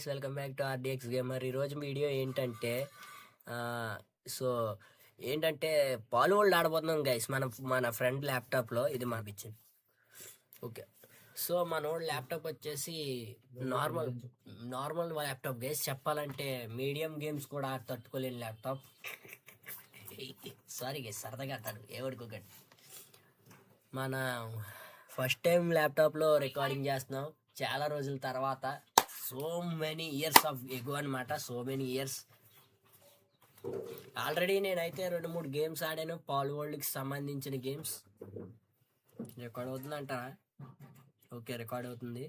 Guys, welcome back to RDX gamer. ఈరోజు video ఏంటంటే so ఏంటంటే పాలు వరల్డ్ ఆడబోతున్నాం గైస్. మన ఫ్రెండ్ ల్యాప్టాప్లో. ఇది మాకు ఇచ్చింది. ఓకే, సో మనోడు ల్యాప్టాప్ వచ్చేసి నార్మల్ ల్యాప్టాప్ గైస్. చెప్పాలంటే మీడియం గేమ్స్ కూడా తట్టుకోలేని ల్యాప్టాప్. సారీ గైస్, సరదాగా అంటాను, ఏమనుకోకండి. మన ఫస్ట్ టైం ల్యాప్టాప్లో రికార్డింగ్ చేస్తున్నాం చాలా రోజుల తర్వాత. సో మెనీ ఇయర్స్ ఆఫ్ ఎగో అనమాట. So many years. ఆల్రెడీ నేనైతే 2-3 గేమ్స్ ఆడాను, పాల్ వరల్డ్కి సంబంధించిన గేమ్స్. రికార్డ్ అవుతుందంటారా? ఓకే, రికార్డ్ అవుతుంది.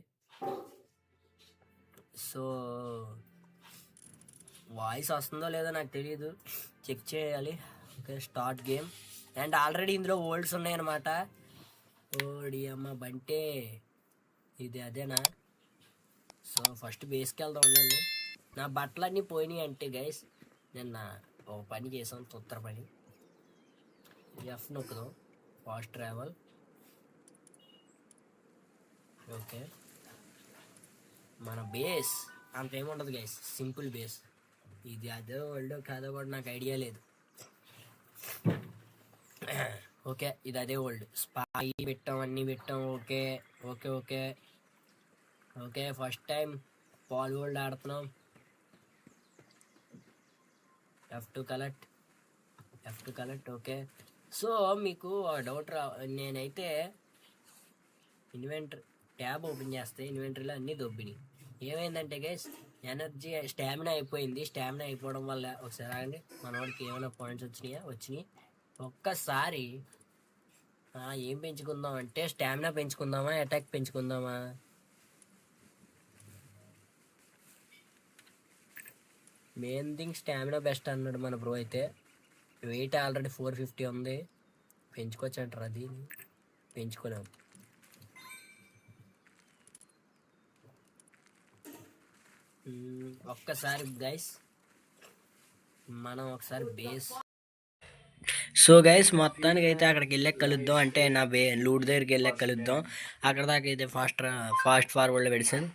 సో వాయిస్ వస్తుందో లేదో నాకు తెలియదు, చెక్ చేయాలి. Okay, start game. And already ఇందులో వరల్డ్స్ ఉన్నాయన్నమాట. ఓడి అమ్మ బంటే, ఇది అదేనా? సో ఫస్ట్ బేస్కి వెళ్దాం ఉండండి. నా బట్టలన్నీ పోయినాయి అంటే గైస్, నిన్న ఒక పని చేసాం, తొత్తర పని. ఎఫ్ నొక్కుదాం, ఫాస్ట్ ట్రావెల్. ఓకే, మన బేస్ అంత ఏముండదు గైస్, సింపుల్ బేస్. ఇది అదే వరల్డ్ కాదో కూడా నాకు ఐడియా లేదు. ఓకే, ఇది అదే వరల్డ్. స్పై పెట్టాం, అన్నీ పెట్టాం. Okay okay okay okay, first time Palworld ఆడుతున్నాం. F2 collect. ఓకే, సో మీకు డౌట్ నేనైతే ఇన్వెంటరీ ట్యాబ్ ఓపెన్ చేస్తే ఇన్వెంటరీలో అన్నీ దొబ్బినాయి. ఏమైందంటే గైస్, ఎనర్జీ స్టామినా అయిపోయింది. స్టామినా అయిపోవడం వల్ల ఒకసారి ఆగండి, మనవాడికి ఏమైనా పాయింట్స్ వచ్చినాయి. ఒక్కసారి ఏం పెంచుకుందాం అంటే, స్టామినా పెంచుకుందామా, అటాక్ పెంచుకుందామా? మెయిన్ థింగ్ స్టామినా బెస్ట్ అన్నాడు మన బ్రో. అయితే వెయిట్ ఆల్రెడీ 450 ఉంది. పెంచుకోవచ్చు అంటారు, అది పెంచుకోలేము. ఒక్కసారి గైస్ మనం ఒకసారి బేస్. సో గైస్, మొత్తానికి అయితే అక్కడికి వెళ్ళాక కలుద్దాం. అంటే నా లూట్ దగ్గరికి వెళ్ళాక కలుద్దాం. అక్కడ దాకా అయితే ఫాస్ట్ ఫార్వర్డ్లో పెడిసాను.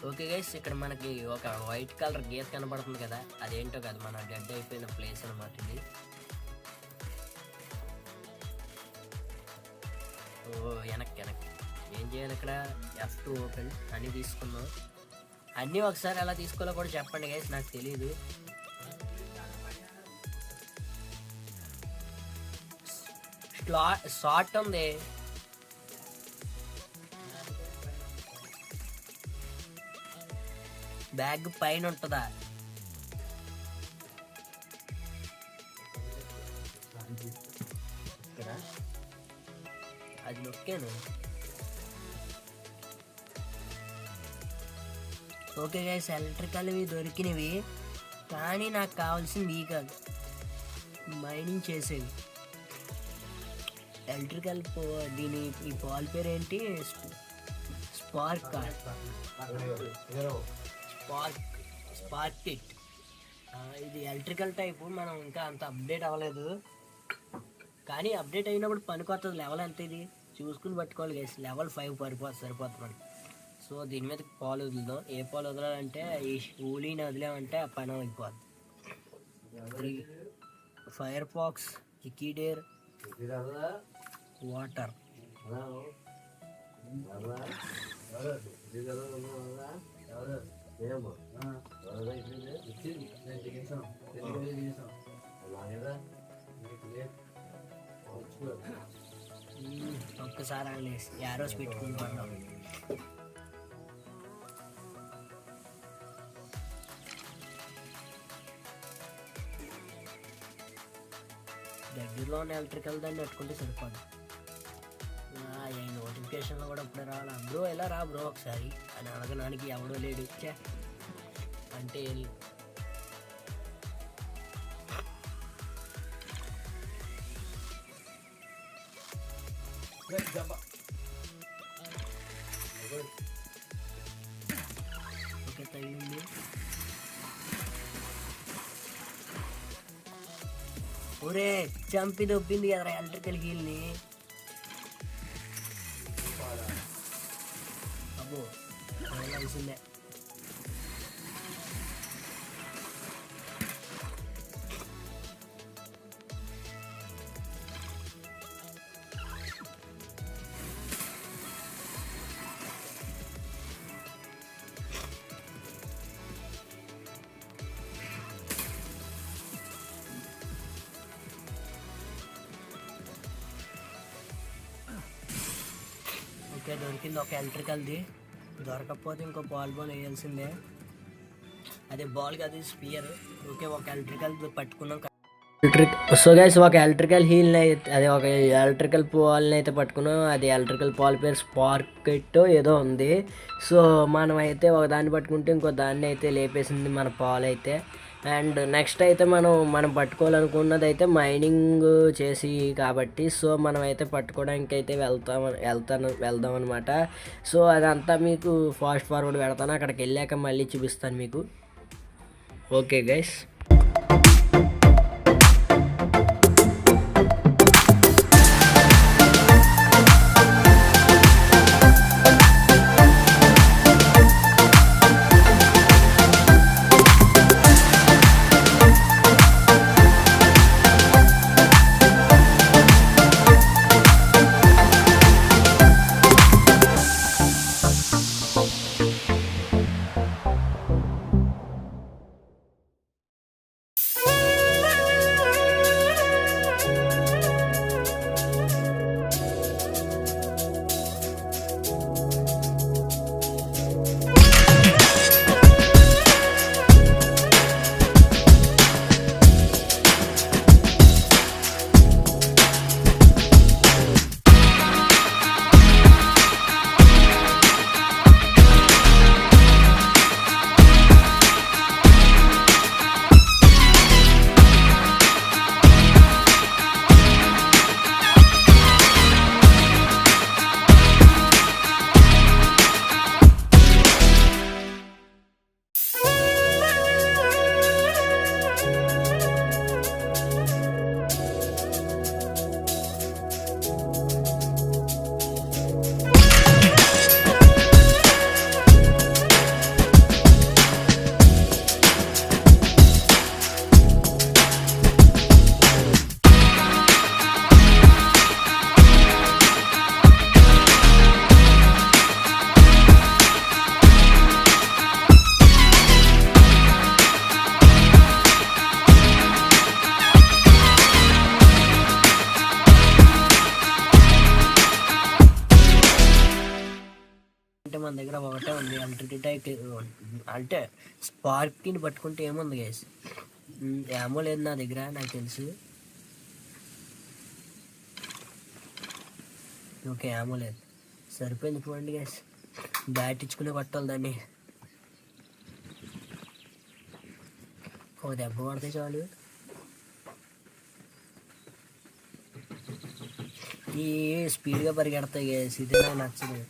ఓకే గైస్, ఇక్కడ మనకి ఒక వైట్ కలర్ గీత కనబడుతుంది కదా, అదేంటో కాదు, మన డెడ్ అయిపోయిన ప్లేస్ అనమాట ఇది. వెనక్కి ఏం చేయాలి ఇక్కడ? F2 ఓపెన్ అన్నీ తీసుకుందాం. అన్నీ ఒకసారి ఎలా తీసుకోవాలో కూడా చెప్పండి గైస్, నాకు తెలీదు. షార్ట్ ఉంది. బ్యాగ్ పైన ఉంటుందా? అది నొక్కాను. ఓకే గైస్, ఎలక్ట్రికల్వి దొరికినవి, కానీ నాకు కావాల్సింది ఈ కాదు, మైనింగ్ చేసేవి. ఎలక్ట్రికల్ ఈ పాల్ పేరు ఏంటి? Spark kit. ఇది ఎలక్ట్రికల్ టైపు. మనం ఇంకా అంత అప్డేట్ అవ్వలేదు, కానీ అప్డేట్ అయినప్పుడు పనికొస్తుంది. లెవెల్ ఎంత ఇది? చూసుకుని పట్టుకోవాలి గైస్. లెవెల్ 5 సరిపోతుంది మనకి. సో దీని మీద పాలు వదులుదాం. ఏ పాలు వదలాలంటే ఈ ఊలీని వదిలామంటే ఆ పని అయిపోద్ది. 3 ఫైర్ ఫాక్స్, ఇకీడేర్, వాటర్. ఒక్కసారి అనేసి యారోస్ పెట్టుకుని పడ్డాం. దగ్గరలో ఉన్న ఎలక్ట్రికల్ దాన్ని పెట్టుకుంటే సరిపోదు. ఈ నోటిఫికేషన్లో కూడా ఇప్పుడే రావాలి. బ్రో ఎలా రా బ్రో ఒకసారి అని అడగడానికి ఎవడో లేడు. అంటే ఓకే తగిలింది. ఒరే చంపి దొబ్బింది కదరా ఎలక్ట్రికల్ హీల్ని. అబ్బో తెలిసిందే. ఓకే దొరికింది ఒక ఎలక్ట్రికల్ది. దొరకకపోతే ఇంకో బాల్ వేయాల్సిందే. అదే బాల్ కాదు స్పియర్. ఓకే ఒక ఎలక్ట్రికల్ పట్టుకున్నాం. సో గైస్ ఒక ఎలక్ట్రికల్ హీల్ని అయితే అదే ఒక ఎలక్ట్రికల్ పాల్ని అయితే పట్టుకున్నాం. అది ఎలక్ట్రికల్ పాల్ పేరు స్పార్కెట్ ఏదో ఉంది. సో మనం అయితే ఒక దాన్ని పట్టుకుంటే ఇంకో దాన్ని అయితే లేపేసింది మన పాల్ అయితే. అండ్ నెక్స్ట్ అయితే మనం పట్టుకోవాలనుకున్నది అయితే మైనింగ్ చేసి కాబట్టి సో మనం అయితే పట్టుకోవడానికి అయితే వెళ్దాం అనమాట. సో అదంతా మీకు ఫాస్ట్ ఫార్వర్డ్ పెడతాను. అక్కడికి వెళ్ళాక మళ్ళీ చూపిస్తాను మీకు. Okay guys. మన దగ్గర ఒకటే ఉంది ఎలక్ట్రిసిటీ. అంటే స్పార్క్ని పట్టుకుంటే ఏముంది గైస్, ఏమో లేదు నా దగ్గర నాకు తెలుసు. ఓకే ఏమో లేదు, సరిపోయింది పోండి గైస్. బ్యాట్ ఇచ్చుకునే కొట్టాలి దాన్ని. ఒక దెబ్బ పడితే చాలు. ఈ స్పీడ్గా పరిగెడతాయి గైస్, ఇది నాకు నచ్చదు.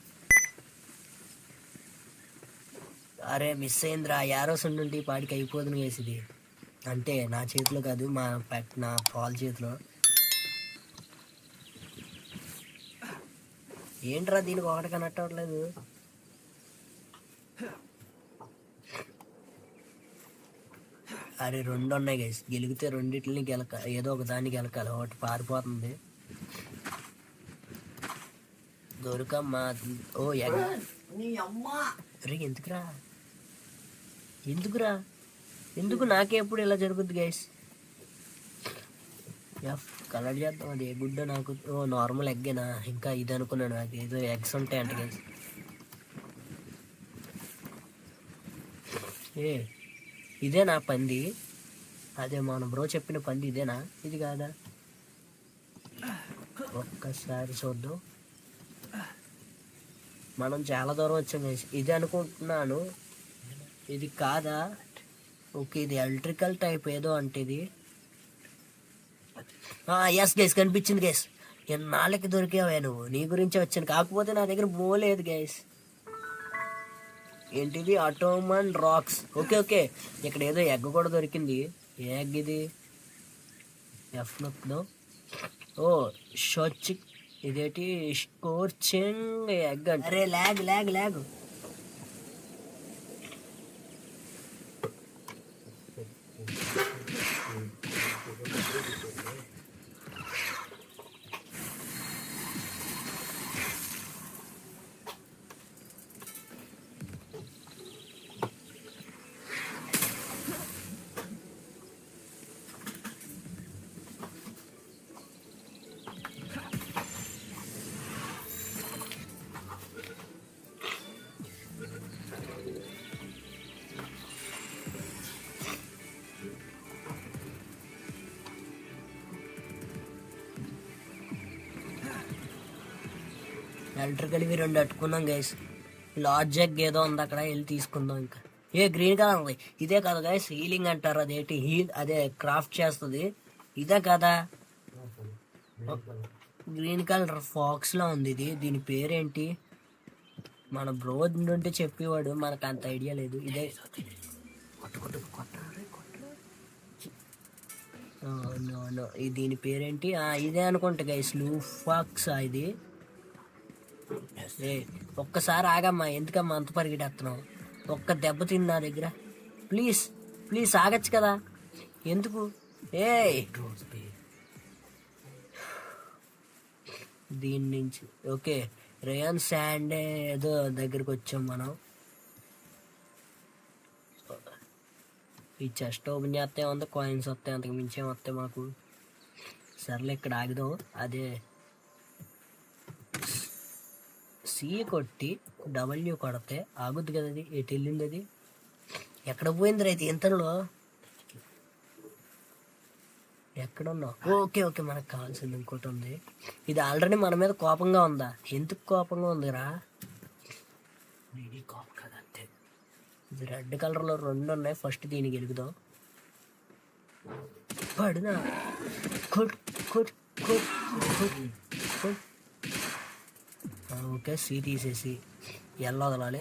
అరే మిస్ అయిందిరా, యారోస్ ఉండి పాటికి అయిపోతుంది గైస్ ఇది. అంటే నా చేతిలో కాదు, నా పాల్ చేతిలో. ఏంట్రా దీనికి ఒకటి కనెక్ట్ అవ్వట్లేదు. అరే 2 ఉన్నాయి గైస్, గెలిగితే రెండింటిని ఏదో ఒక దాన్ని గెలకాలి. ఒకటి పారిపోతుంది. దొరకమ్మా. ఓ అరే ఎందుకురా ఎందుకు నాకే ఎప్పుడు ఇలా జరుగుద్ది గైస్. కలర్ చేద్దాం. అది ఏ గుడ్డ నాకు. ఓ నార్మల్ ఎగ్గేనా? ఇంకా ఇది అనుకున్నాను, నాకు ఏదో ఎగ్స్ ఉంటాయంట గైస్. ఇదేనా పంది? అదే మన బ్రో చెప్పిన పంది ఇదేనా? ఇది కాదా? ఒక్కసారి చూద్దాం. మనం చాలా దూరం వచ్చాం గైస్. ఇది అనుకుంటున్నాను, ఇది కాదా? ఓకే, ఇది ఎలక్ట్రికల్ టైప్ ఏదో అంటే ఇది. ఎస్ గైస్, కనిపించింది గైస్. ఎన్నాళ్ళకి దొరికావే నువ్వు? నీ గురించే వచ్చాను, కాకపోతే నా దగ్గర పోలేదు గైస్. ఏంటిది? అటోమన్ రాక్స్. ఓకే, ఇక్కడ ఏదో ఎగ్ కూడా దొరికింది. ఏ ఎగ్ ఇది? ఎఫ్ నొక్కుదాం. ఓ షోచిక్. ఇదేంటి? స్కోర్చింగ్ ఎగ్ అంటే. అరే లాగ్. ఎలక్ట్రికల్ ఇవి 2 అట్టుకున్నాం గైస్. లార్జ్ ఎగ్ ఏదో ఉంది అక్కడ, వెళ్ళి తీసుకుందాం. ఇంకా గ్రీన్ కలర్ ఉంది. ఇదే కదా గైస్ హీలింగ్ అంటారు? అదేంటి అదే క్రాఫ్ట్ చేస్తుంది, ఇదే కదా? గ్రీన్ కలర్ ఫాక్స్ లా ఉంది ఇది. దీని పేరేంటి? మన బ్రో ఉంటే చెప్పేవాడు, మనకు అంత ఐడియా లేదు. ఇదే దీని పేరేంటి? ఇదే అనుకుంటా గైస్, లూఫాక్స్. ఇది ఒక్కసారి ఆగమ్మా, ఎందుకమ్మా అంత పరిగెట్టేస్తున్నావు? ఒక్క దెబ్బ తిని నా దగ్గర. ప్లీజ్ ఆగచ్చు కదా, ఎందుకు? దీని నుంచి ఓకే, రేయన్ శాండ్ ఏదో దగ్గరికి వచ్చాం మనం. ఈ చెస్ట్ ఓపెన్ చేస్తే ఉంది, కాయిన్స్ వస్తాయి, అంతకు మించేం వస్తాయి మాకు. సర్లే, ఇక్కడ ఆగుదాం. అదే సి కొట్టి డబ్ల్యూ కొడితే ఆగుద్ది కదా. అది ఎటు వెళ్ళింది? అది ఎక్కడ పోయింది రైతు ఇంతలో? ఎక్కడున్నావు? ఓకే, మనకు కావాల్సింది ఇంకోటి ఉంది. ఇది ఆల్రెడీ మన మీద కోపంగా ఉందా? ఎందుకు కోపంగా ఉందిరా? కోపం కదా అంతే. ఇది రెడ్ కలర్లో 2 ఉన్నాయి. ఫస్ట్ దీనికి గెలుగుదాం. పడునా ఓకే, సీ తీసేసి ఎల్లో వదలాలి.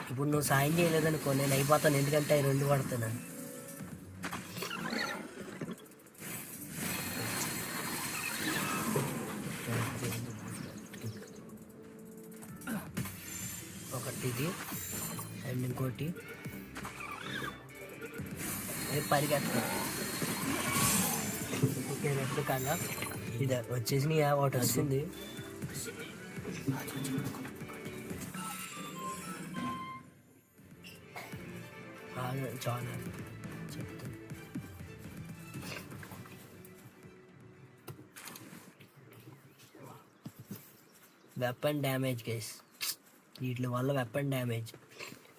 ఇప్పుడు నువ్వు సాయం చేయలేదనుకో, నేను అయిపోతాను. ఎందుకంటే అవి 2 పడతాను. ఒకటి ఇది అండ్ ఇంకోటి పరిగెత్తా. ఓకే, 2 కల్లా ఇది వచ్చేసి ఒకటి వస్తుంది. చాలా చెప్తాను. వెపన్ డ్యామేజ్ గైస్, వీటి వల్ల వెపన్ డ్యామేజ్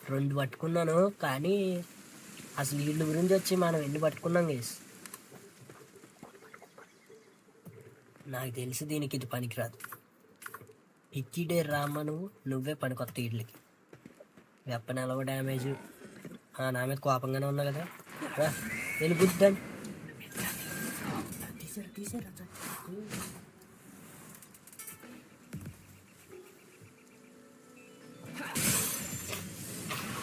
2 పట్టుకున్నాను. కానీ అసలు వీళ్ళ గురించి వచ్చి మనం ఎన్ని పట్టుకున్నాం గైస్? నాకు తెలిసి దీనికి ఇది పనికిరాదు. ఇచ్చిడే రామ్మ, నువ్వే పనికొత్త వీళ్ళకి. వెపన్ ఎలాగో డ్యామేజ్. నా మీద కోపంగానే ఉన్నా కదా, నేను గుద్దాను.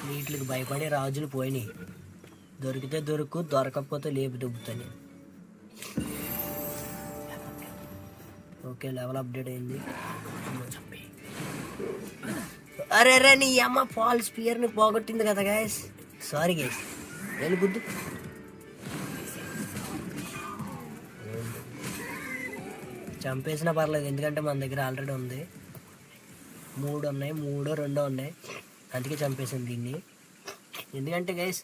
వీటికి భయపడే రాజులు పోయినాయి. దొరికితే దొరుకు, దొరకకపోతే లేపు దుబ్బుతాను. ఓకే, లెవెల్ అప్డేట్ అయింది. అరే రే, నీ అమ్మ పాల్ స్పియర్ని పోగొట్టింది కదా గైస్. Sorry guys. వెళ్ళి గుద్దు. చంపేసినా పర్లేదు, ఎందుకంటే మన దగ్గర ఆల్రెడీ ఉంది. 3 ఉన్నాయి, 3 2 ఉన్నాయి, అందుకే చంపేసింది దీన్ని. ఎందుకంటే గైస్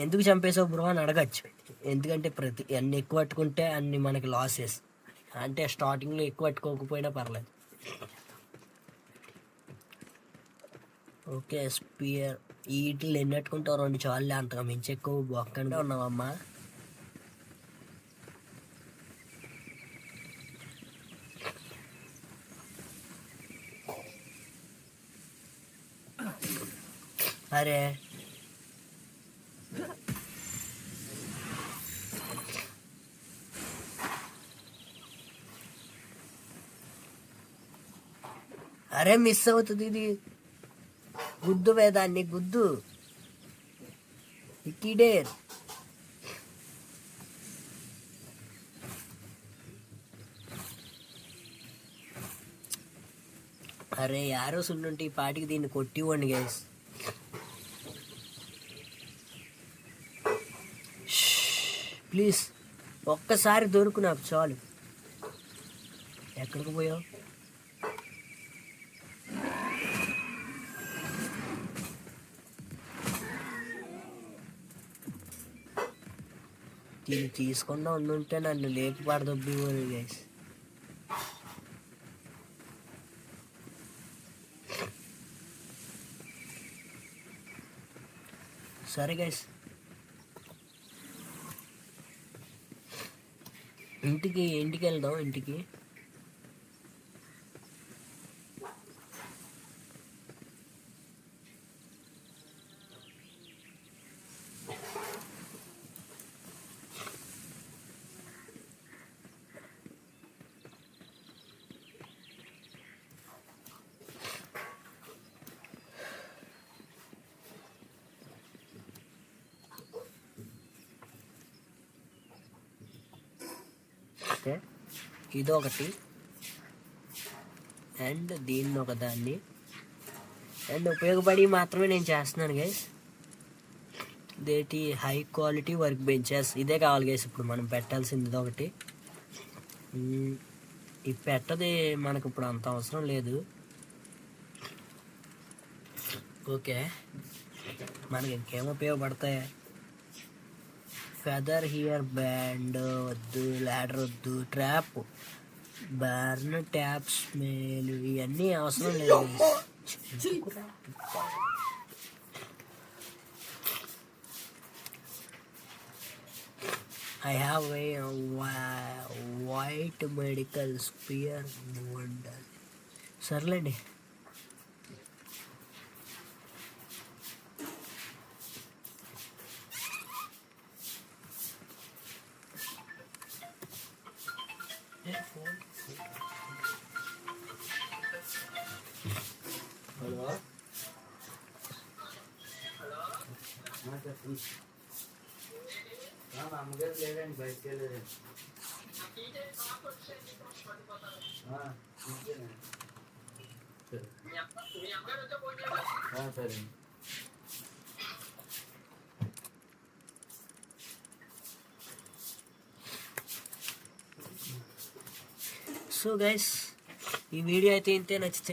ఎందుకు చంపేసావు బ్రో అని అడగచ్చు. ఎందుకంటే అన్ని ఎక్కువ పట్టుకుంటే అన్ని మనకి లాసెస్. అంటే స్టార్టింగ్లో ఎక్కువ పట్టుకోకపోయినా పర్లేదు. ఓకే, స్పియర్ వీటిని ఎన్ని పట్టుకుంటావు? 2 చాలులే, అంతగా మించి ఎక్కువ బొక్కంటే ఉన్నావమ్మా. అరే అరే, మిస్ అవుతుంది ఇది. గుద్దు వేదాన్ని, గుద్దు. ఇక్కడేర్. అరే యారో సున్నుంటే ఈ పాటికి దీన్ని కొట్టివ్వండి గైస్. ప్లీజ్ ఒక్కసారి దొరుకు నాకు చాలు. ఎక్కడికి పోయావు? దీన్ని తీసుకుండా ఉండుంటే నన్ను లేపు పడదొబ్బి గైస్. సరే గైస్, ఇంటికి వెళ్దాం. ఇంటికి ఓకే, ఇది ఒకటి అండ్ దీన్ని ఒకదాన్ని అండ్ ఉపయోగపడి మాత్రమే నేను చేస్తున్నాను గైస్. ఇదేంటి? High quality work benches. ఇదే కావాలి గైస్ ఇప్పుడు మనం పెట్టాల్సింది ఒకటి. ఈ పెట్టది మనకు ఇప్పుడు అంత అవసరం లేదు. ఓకే, మనకి ఇంకేం ఉపయోగపడతాయి? ఫెదర్ హియర్ బ్యాండ్ వద్దు, ల్యాడర్ వద్దు, ట్రాప్, బర్న్ ట్యాప్, స్మెల్, ఇవన్నీ అవసరం లేదు. I have a white medical spear model. సర్లేండి. హలో, చెప్పండి. అమ్మగారు లేదండి, బయటకు వెళ్ళలేదండి. సరే. సో గైస్, ఈ వీడియో అయితే ఇంతే. నచ్చితే